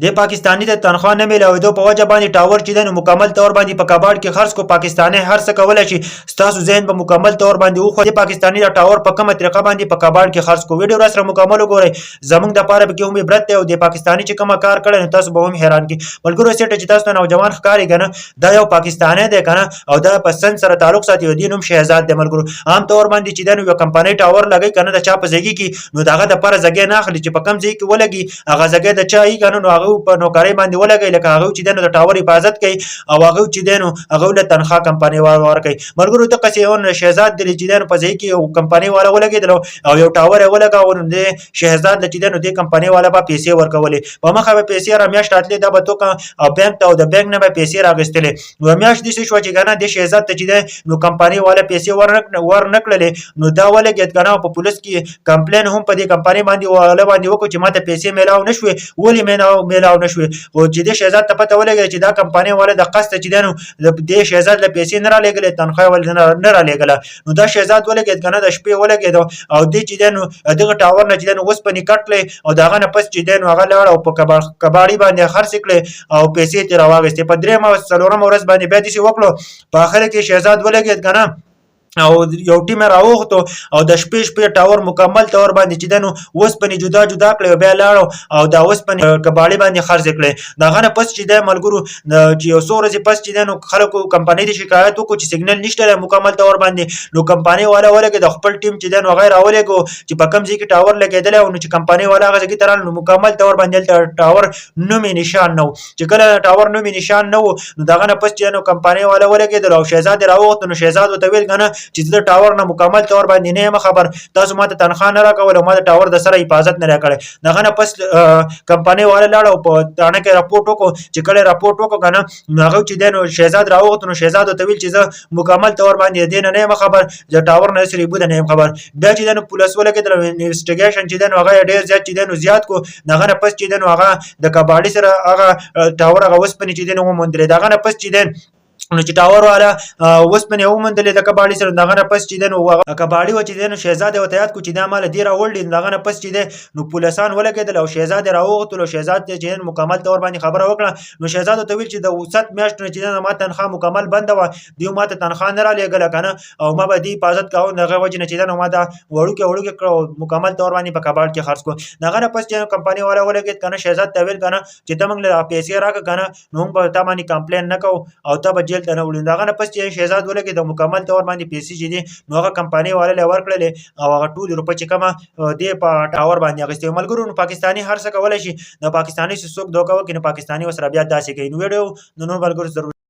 د پاکستاني ته تنخوا نه میلاوېدو په وجه باندې ټاور چې دی نو مکمل طور باندې په کباړ کې خرڅ کو. پاکستاني هر څه کولی شي ستاسو ذهن به مکمل طور باندې وخوري. د پاکستاني دا ټاور په کومه طریقه باندې په کباړ کې خرڅ کو. ویډیو را سره مکمل وګورئ، زموږ دپاره پکې هم عبرت دی او د پاکستاني چې کومه کار کړی نو تاسو به هم حیران کړي. ملګرو سیټه چې تاسو ته نوجوان ښکاري که نه، دا یو پاکستانی دی که نه، او دا په سند سره تعلق ساتي او د نوم شهزاد دی. ملګرو عام طور باندې چې دی نو یو کمپنۍ ټاور لګوي که نه د چا په ځایګي کې، نو د هغه دپاره ځګی نه اخلي چې په کوم ځای کې ولګي هغه ځګی د چا وي که نه، نو هغه په نوکرۍ باندې ولګوي، لکه هغه چې دی نو د ټاور حفاظت کوي او هغه چې دی نو هغه له تنخوا کمپنۍ والا ورکوي. ملګرو دقسې یو شهزاد دی چې دی نو په ځای کې یو کمپنۍ والا ولګېدلو او یو ټاور یې ولګاوه، نو د شهزاد چې دی نو دې کمپنۍ والا به پیسې ورکولې، په مخه به پیسې هره میاشت راتلې، دا به توکه او بانک ته او د بانک نه به پیسې راغستلې. نو میاشت داسې شوه چې که نه د شهزاد ته چې دی نو کمپنۍ والا پیسې ورنه کړلې، نو دا ولګېد که نه او په پولیس کې کمپلین هم په دې کمپنۍ باندې وکړو چې ماته پیسې میلاو نه شوې. ولې میلاو نه شوې؟ خو چې د شهزاد ته پته ولګېده چې دا کمپنۍ والا د قصده چې دی نو د شهزاد له پیسې نه رالېږلې، تنخوا یې ولې نه رالېږله. نو دا شهزاد ولګېد که نه د شپې ولګېده او دې چې دی نو دغه ټاور نه چې دی نو اوسپنې کټ کړې او د هغه نه پس چې دی نو هغه لاړ او په کباړي باندې خرڅې کړې او پیسې ترې راواخېستې. په درېیمه او څلورمه ورځ باندې بیا داسې وکړو، په آخر کې شهزاد ولګېد که نه او یو ټیم راوغوښتو او د شپې ټاور مکمل طور باندې چې دی نو اوسپنې جدا جدا کړې او بیا لاړو او دا اوسپنې کباړي باندې خرڅې کړې. د هغه نه پس چې دی ملګرو چې یو څو ورځې پس چې دی نو خلکو کمپنۍ ته شکایت وکړو چې سګنل نشته دی مکمل طور باندې، نو کمپنۍ والا ولګېد خپل ټیم چې دی نو هغه یې راولېږو چې په کوم ځای کې ټاور لګېدلی او نو چې کمپنۍ والا هغه ځای ته راغله نو مکمل طور باندې هلته ټاور نوم یې نشان نه و. چې کله ټاور نوم یې نشان نه و نو د هغه نه پس چې نو کمپنۍ والا ولګېدل او شهزاد یې راوغوښتو، نو شهزاد ورته ویل که نه چې زه د ټاور نه مکمل طور باندې نه یم خبر، تاسو ماته تنخوا نه راکوله او ما د ټاور د سره حفاظت نه راکړی. د هغه نه پس کمپنۍ والا لاړه او په تاڼه کې راپورټ وکړو. چې کله یې راپورټ وکړو که نه، نو هغه چې دی نو شهزاد راوغوښتو، نو شهزاد ورته ویل چې زه مکمل طور باندې د دې نه یم خبر، د ټاور نه هېڅ ریبو نه یم خبر. بیا چې دی نو پولیس ولګېدل او انویسټیګیشن چې دی نو هغه یې ډېر زیات چې دی نو زیات کړو. د هغه نه پس چې دی نو هغه د کباړي سره هغه ټاور هغه اوسپنې چې دی نو وموندلې. د هغه نه پس چې دی نو چې ټاور والا اوسپنې وموندلې د کباړي سره، د هغه نه پس چې دی نو کباړي و چې دی نو شهزاد یې ورته یاد کړو چې دا ما له دې راوړلې. د هغه نه پس چې دی نو پولیسان ولګېدل او شهزاد یې راوغوښتلو. شهزاد ته چې مکمل طور باندې خبره وکړه، نو شهزاد ورته ویل چې د 7 میاشتو نه چې دی نو ما تنخوا مکمل بنده وه، دوی ما ته تنخوا نه رالېږله که نه، او ما به دې حفاظت کاوه. د هغې وجې نه چې دی نو ما دا وړوکې کړه او مکمل طور باندې په کباړ کې خرڅ کړو. د هغه نه پس چې کمپنۍ والا ولګېد که نه، شهزاد ته ویل که نه چې ته موږ له پیسې راکړه که نه، نو موږ به تا باندې کمپلین نه کوو او ته به جیل ته نه وړو. د هغه نه پس چې شهزاد ولګېد مکمل طور باندې پیسې چې دي نو هغه کمپنۍ والا له ورکړلې او هغه ټولې روپۍ چې کومه دې په ټاور باندې اخیستې. ملګرو نو پاکستاني هر څه کولی شي، د پاکستاني چې څوک دوکه وکړي نو پاکستاني ورسره بیا داسې کوي. نو ویډیو د نورو ملګرو ضرور